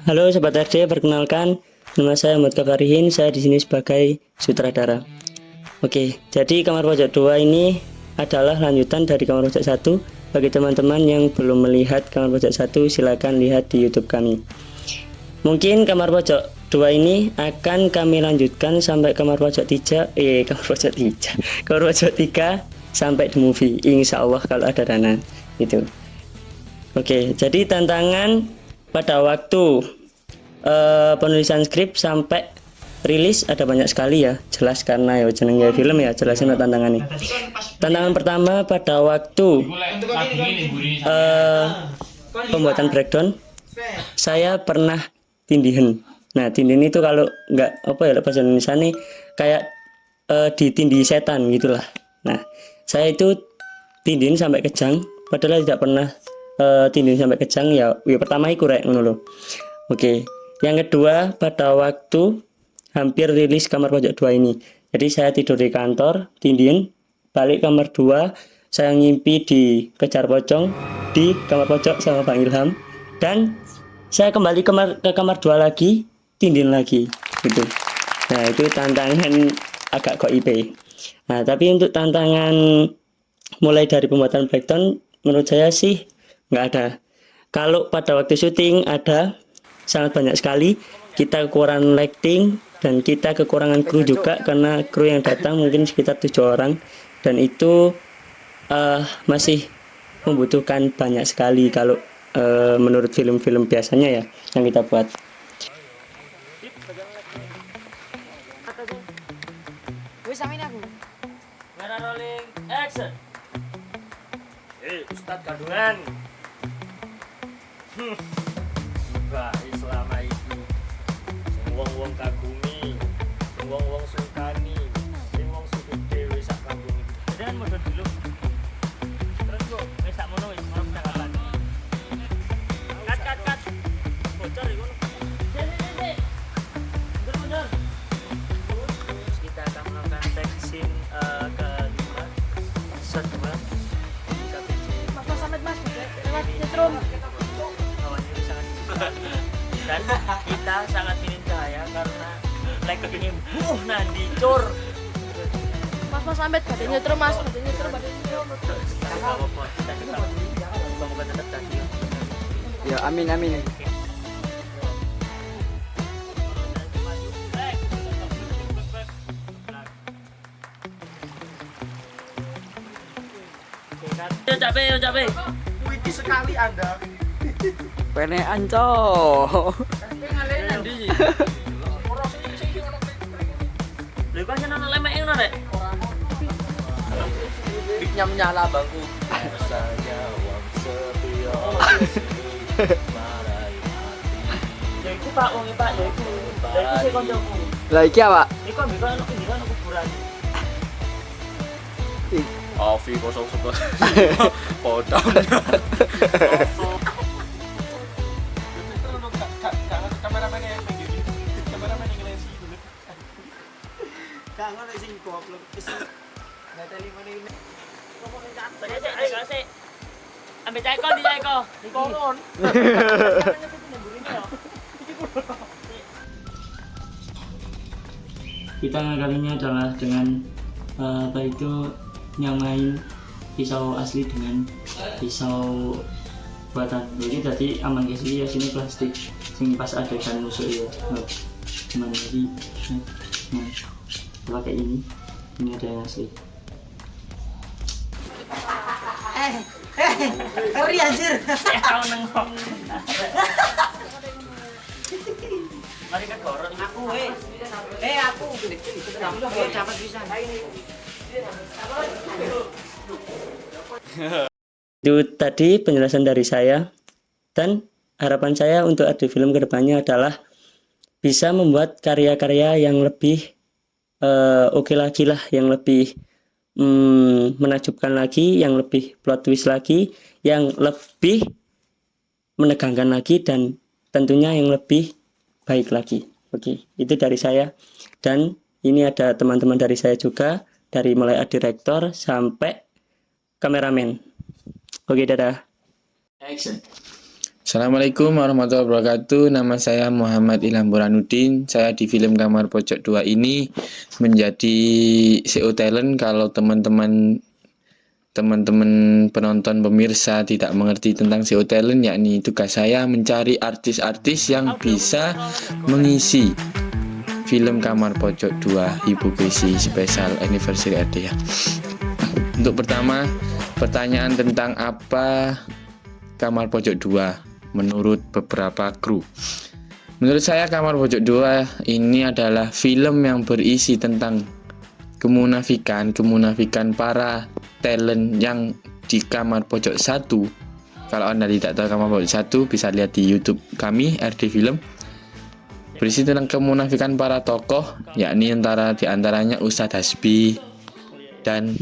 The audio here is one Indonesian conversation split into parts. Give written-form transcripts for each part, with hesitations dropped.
Halo Sobat RD, perkenalkan nama saya Ahmad Kafarihin, saya di sini sebagai sutradara. Oke, jadi Kamar Pojok 2 ini adalah lanjutan dari Kamar Pojok 1. Bagi teman-teman yang belum melihat Kamar Pojok 1, silakan lihat di YouTube kami. Mungkin Kamar Pojok 2 ini akan kami lanjutkan sampai Kamar Pojok 3, Kamar Pojok 3 sampai di movie, insya Allah kalau ada dana gitu. Oke, jadi tantangan pada waktu penulisan skrip sampai rilis ada banyak sekali ya, jelas karena ya jenenge film ya, jelasin tantangannya. Tantangan pertama pada waktu pembuatan breakdown, saya pernah tindihan. Nah, tindihan itu kalau nggak apa ya, bahasa Indonesia nih kayak ditindih setan gitulah. Nah, saya itu tindihan sampai kejang, padahal tidak pernah tindihan sampai kejang ya. Pertama iku rek ngono lho. Oke. Yang kedua, pada waktu hampir rilis Kamar Pojok 2 ini. Jadi saya tidur di kantor, tindihan, balik kamar 2, saya ngimpi dikejar pocong di kamar pojok sama Bang Ilham, dan saya kembali ke kamar 2 lagi, tindihan lagi gitu. Nah, itu tantangan agak kok IP. Nah, tapi untuk tantangan mulai dari pembuatan breakdown, menurut saya sih nggak ada. Kalau pada waktu syuting ada, sangat banyak sekali. Kita kekurangan lighting dan kita kekurangan kru juga, karena kru yang datang mungkin sekitar 7 orang, dan itu masih membutuhkan banyak sekali kalau menurut film-film biasanya ya yang kita buat. Rolling action. Ustadz kandungan. Selama itu sing wong-wong kagumi, sing wong-wong sukani, sing wong suku dhewe sak kampung iki. Jangan modal dulu. Terus kok wis sak mono wis ora percakapan. Kat. Bocor iku. Sik. Mundur. Terus kita akan melakukan tag scene kelima. Shot 2. Mas Samet Mas, lewat setrum. Dan kita sangat minim cahaya karena like ini nanti cur. Mas Samet badannya nyetrum Mas, Ya amin. Yo capek. Wiki sekali Anda. Pene anco. Lha kok jenenge lemek ngono rek. Biknya menyala bangku. Rasanya wong setia. Ya iku Pak wong Pak ya iku. Lah iku sing kancaku. Lah iki apa? Iku ambek ono kuburan. Ovi 011. Podong. Kameramen yang begini. Kameramen yang ngelesi dulu. Kangen sing goblok. Ngateli mana ini? Ayo kasih. Ambek Caiko di Caiko. Di kolon. Kita ngakalinya adalah dengan nyamain pisau asli dengan pisau buatan. Jadi tadi aman guys, ya sini plastik sing pas adegan musuh ya. Gimana jadi pakai ini ada yang asli. Sorry anjir. Tahu nengok. Mari kan koron aku aku. Dapat bisa. Itu tadi penjelasan dari saya, dan harapan saya untuk ade film kedepannya adalah bisa membuat karya-karya yang lebih oke lagi lah, yang lebih menakjubkan lagi, yang lebih plot twist lagi, yang lebih menegangkan lagi, dan tentunya yang lebih baik lagi. Oke, itu dari saya, dan ini ada teman-teman dari saya juga, dari mulai art director sampai kameramen. Oke, dadah. Action. Assalamualaikum warahmatullahi wabarakatuh. Nama saya Muhammad Ilham Burhanuddin. Saya di film Kamar Pojok 2 ini menjadi CO talent. Kalau teman-teman penonton pemirsa tidak mengerti tentang CO talent, yakni tugas saya mencari artis-artis yang bisa mengisi film Kamar Pojok 2 Hibukesi Special Anniversary RD ya. Untuk pertama, pertanyaan tentang apa Kamar Pojok 2 menurut beberapa kru. Menurut saya Kamar Pojok 2 ini adalah film yang berisi tentang kemunafikan para talent yang di Kamar Pojok 1. Kalau Anda tidak tahu Kamar Pojok 1 bisa lihat di YouTube kami RD Film. Berisi tentang kemunafikan para tokoh, yakni di antaranya Ustadz Hasbi dan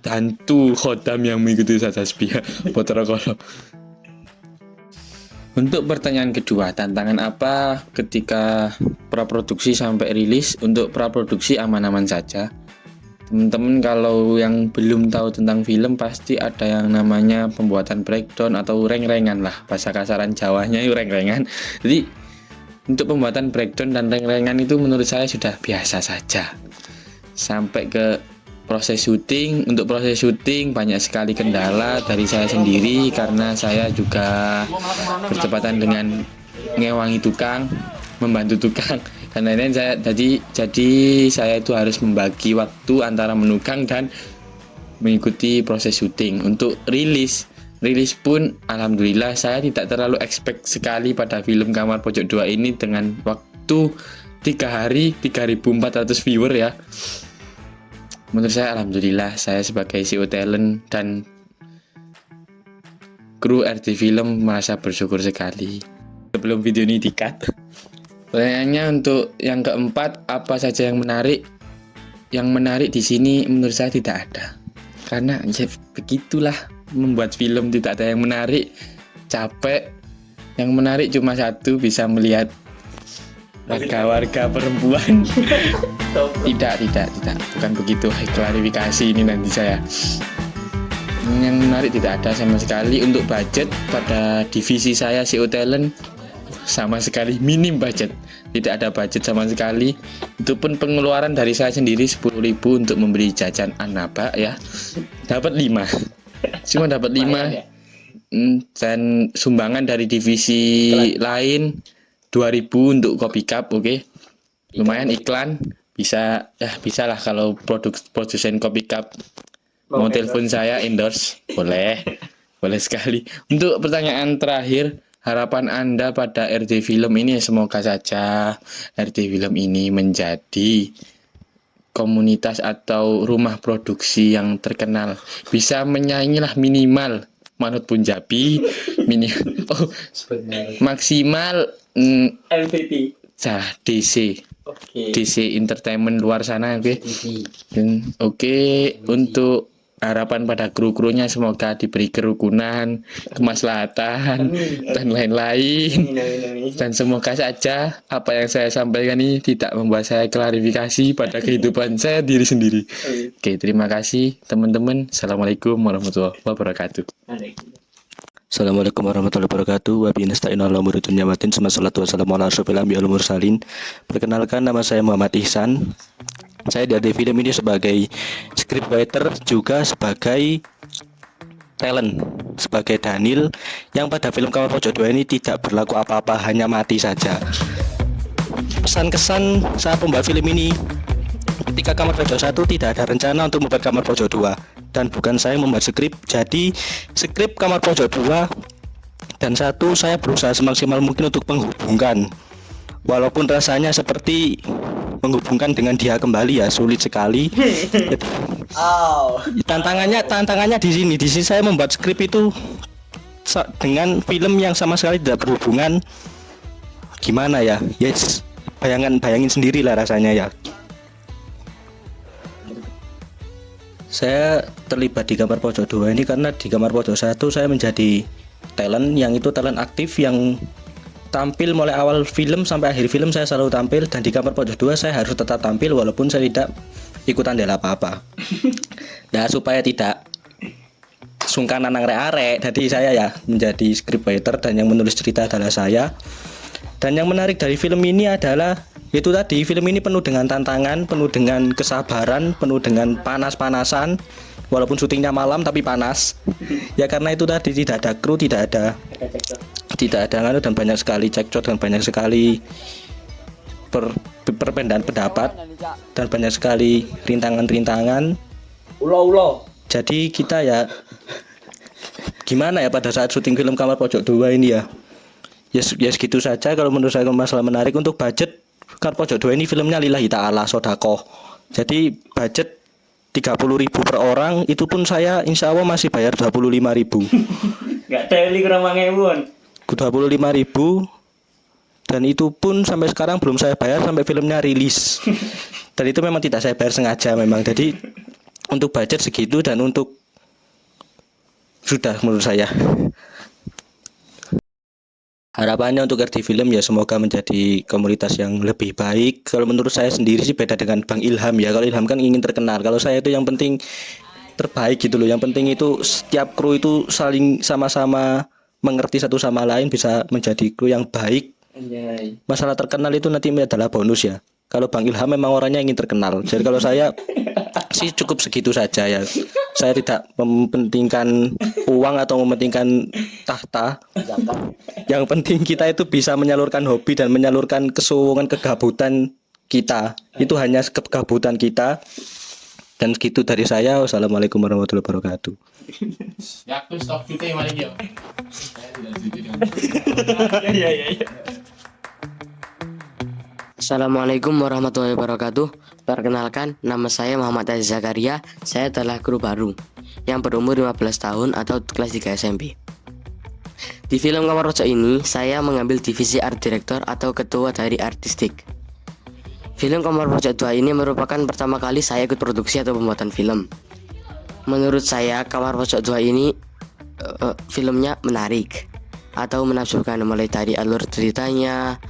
hantu khodam yang mengikuti Ustadz Hasbi ya, Potorokono. Untuk pertanyaan kedua, tantangan apa ketika praproduksi sampai rilis? Untuk praproduksi aman-aman saja. Teman-teman kalau yang belum tahu tentang film pasti ada yang namanya pembuatan breakdown atau reng-rengan lah. Bahasa kasaran Jawanya itu reng-rengan. Jadi untuk pembuatan breakdown dan reng-rengan itu menurut saya sudah biasa saja. Sampai ke proses syuting, untuk proses syuting banyak sekali kendala dari saya sendiri karena saya juga bertepatan dengan ngewangi tukang, membantu tukang. Karena ini jadi saya itu harus membagi waktu antara menukang dan mengikuti proses syuting. Untuk rilis pun alhamdulillah saya tidak terlalu expect sekali pada film Kamar Pojok 2 ini dengan waktu 3 hari 3.400 viewer ya. Menurut saya alhamdulillah saya sebagai CEO talent dan kru RD Film merasa bersyukur sekali. Sebelum video ini di-cut, pertanyaannya untuk yang keempat, apa saja yang menarik? Yang menarik di sini menurut saya tidak ada. Karena ya begitulah membuat film, tidak ada yang menarik, capek. Yang menarik cuma satu, bisa melihat warga-warga perempuan. Tidak, bukan begitu. Klarifikasi ini nanti saya. Yang menarik tidak ada sama sekali. Untuk budget pada divisi saya CO Talent sama sekali minim budget. Tidak ada budget sama sekali. Itu pun pengeluaran dari saya sendiri 10.000 untuk membeli jajan anaba ya. Dapat 5. Cuma dapat 5. Dan sumbangan dari divisi lain 2.000 untuk kopi cup, oke. Lumayan iklan. Bisa lah kalau produsen kopi cup mau telepon saya endorse, boleh sekali. Untuk pertanyaan terakhir, harapan Anda pada RD Film ini semoga saja RD Film ini menjadi komunitas atau rumah produksi yang terkenal, bisa menyaingi lah minimal Manut Punjabi, maksimal LVP. DC. DC Entertainment luar sana, oke. Oke, untuk harapan pada kru-krunya semoga diberi kerukunan, kemaslahatan dan lain-lain. Dan semoga saja apa yang saya sampaikan ini tidak membuat saya klarifikasi pada kehidupan saya diri sendiri. Oke, terima kasih teman-teman. Assalamualaikum warahmatullahi wabarakatuh. Assalamualaikum warahmatullahi wabarakatuh. Wabillahi nasta'in ala umuri dunya waddin. Wassalatu wassalamu ala asyrofil anbiya'i wal mursalin. Perkenalkan, nama saya Muhammad Ihsan. Saya di RD Film ini sebagai scriptwriter juga sebagai talent, sebagai Daniel yang pada film Kamar Pojok 2 ini tidak berlaku apa-apa, hanya mati saja. Pesan-kesan saat membuat film ini, ketika Kamar Pojok 1 tidak ada rencana untuk membuat Kamar Pojok 2, dan bukan saya yang membuat skrip. Jadi skrip Kamar Pojok 2 dan 1 saya berusaha semaksimal mungkin untuk menghubungkan, walaupun rasanya seperti menghubungkan dengan dia kembali ya, sulit sekali. Tantangannya di sini saya membuat skrip itu dengan film yang sama sekali tidak berhubungan. Gimana ya? Yes, bayangin sendiri lah rasanya ya. Saya terlibat di Kamar Pojok 2 ini karena di Kamar Pojok 1 saya menjadi talent, yang itu talent aktif yang tampil mulai awal film sampai akhir film. Saya selalu tampil, dan di Kamar Pojok 2 saya harus tetap tampil walaupun saya tidak ikut andil apa-apa. Nah, supaya tidak sungkanan nang arek. Jadi saya ya menjadi scriptwriter dan yang menulis cerita adalah saya. Dan yang menarik dari film ini adalah itu tadi, film ini penuh dengan tantangan, penuh dengan kesabaran, penuh dengan panas-panasan. Walaupun syutingnya malam tapi panas. Ya karena itu tadi tidak ada kru, tidak ada nganu, dan banyak sekali cekcok dan banyak sekali perbedaan pendapat dan banyak sekali rintangan-rintangan. Jadi kita ya gimana ya pada saat syuting film Kamar Pojok 2 ini ya. Ya segitu saja kalau menurut saya masalah menarik. Untuk budget Kamar Pojok 2 ini filmnya lillahi ta'ala sodakoh. Jadi budget 30.000 per orang, itu pun saya insya Allah masih bayar 25.000. Gak teli kurang 25.000, dan itu pun sampai sekarang belum saya bayar sampai filmnya rilis. Dan itu memang tidak saya bayar sengaja memang. Jadi untuk budget segitu dan untuk sudah menurut saya. Harapannya untuk RT Film ya semoga menjadi komunitas yang lebih baik. Kalau menurut saya sendiri sih beda dengan Bang Ilham ya. Kalau Ilham kan ingin terkenal. Kalau saya itu yang penting terbaik gitu loh. Yang penting itu setiap kru itu saling sama-sama mengerti satu sama lain, bisa menjadi kru yang baik. Masalah terkenal itu nanti adalah bonus ya. Kalau Bang Ilham memang orangnya ingin terkenal. Jadi kalau saya sih cukup segitu saja ya. Saya tidak mementingkan uang atau mementingkan tahta. Yang penting kita itu bisa menyalurkan hobi dan menyalurkan kesuwungan kegabutan kita. Itu hanya kegabutan kita. Dan segitu dari saya. Wassalamualaikum warahmatullahi wabarakatuh. Ya aku stop kita yang mana yo. Assalamualaikum warahmatullahi wabarakatuh. Perkenalkan, nama saya Muhammad Aziz Zakaria. Saya adalah kru baru yang berumur 15 tahun atau kelas 3 SMP. Di film Kamar Pojok ini, saya mengambil divisi art director atau ketua dari artistik. Film Kamar Pojok 2 ini merupakan pertama kali saya ikut produksi atau pembuatan film. Menurut saya, Kamar Pojok 2 ini filmnya menarik atau menafsirkan, mulai dari alur ceritanya,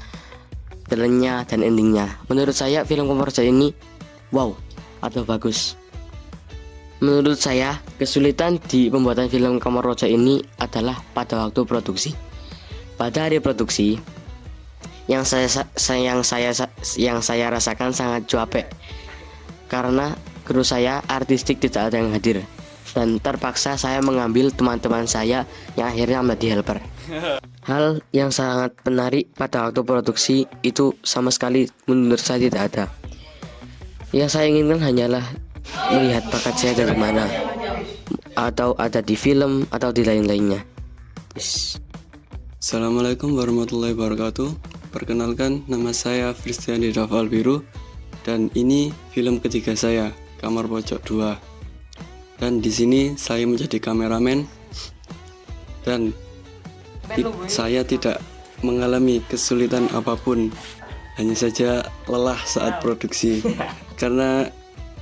filmnya, dan endingnya. Menurut saya film Kamar Pojok ini wow atau bagus. Menurut saya kesulitan di pembuatan film Kamar Pojok ini adalah pada waktu produksi. Pada hari produksi yang saya rasakan sangat capek karena kru saya artistik tidak ada yang hadir, dan terpaksa saya mengambil teman-teman saya yang akhirnya menjadi helper. Hal yang sangat menarik pada waktu produksi itu sama sekali menurut saya tidak ada. Yang saya inginkan hanyalah melihat bakat saya dari mana, atau ada di film atau di lain-lainnya. Assalamualaikum warahmatullahi wabarakatuh. Perkenalkan, nama saya Fristiandi Rafael Biru, dan ini film ketiga saya, Kamar Pojok 2. Dan di sini saya menjadi kameramen, dan saya tidak mengalami kesulitan apapun, hanya saja lelah saat produksi karena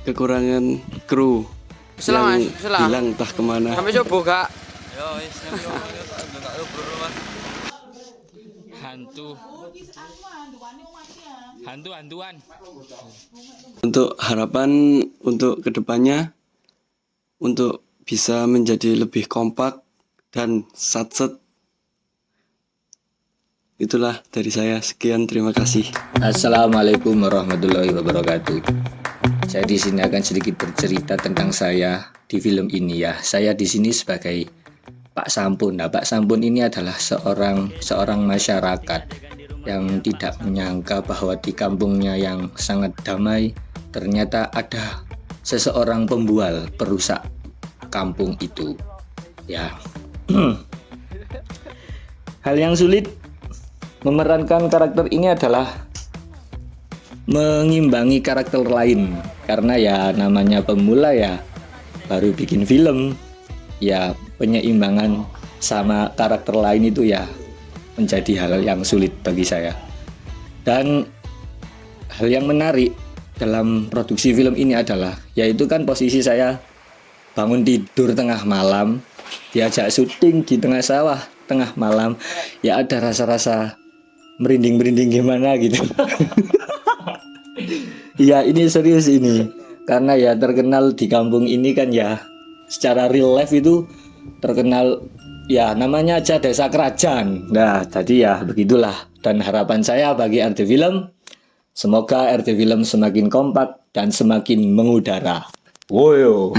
kekurangan kru yang hilang entah kemana. Kami coba kak. Hantu-hantuan. Untuk harapan untuk kedepannya, untuk bisa menjadi lebih kompak dan satset. Itulah dari saya. Sekian, terima kasih. Assalamualaikum warahmatullahi wabarakatuh. Saya di sini akan sedikit bercerita tentang saya di film ini ya. Saya di sini sebagai Pak Sampun. Nah, Pak Sampun ini adalah seorang masyarakat yang tidak menyangka bahwa di kampungnya yang sangat damai ternyata ada seseorang pembual perusak kampung itu. Ya. Hal yang sulit memerankan karakter ini adalah mengimbangi karakter lain, karena ya namanya pemula ya baru bikin film, ya penyeimbangan sama karakter lain itu ya menjadi hal yang sulit bagi saya. Dan hal yang menarik dalam produksi film ini adalah, yaitu kan posisi saya bangun tidur tengah malam, diajak syuting di tengah sawah tengah malam, ya ada rasa-rasa merinding-merinding gimana gitu. Ya ini serius ini, karena ya terkenal di kampung ini kan ya secara real life itu terkenal ya namanya aja desa kerajaan. Nah, tadi ya begitulah. Dan harapan saya bagi RT Film, semoga RT Film semakin kompak dan semakin mengudara. Woyo.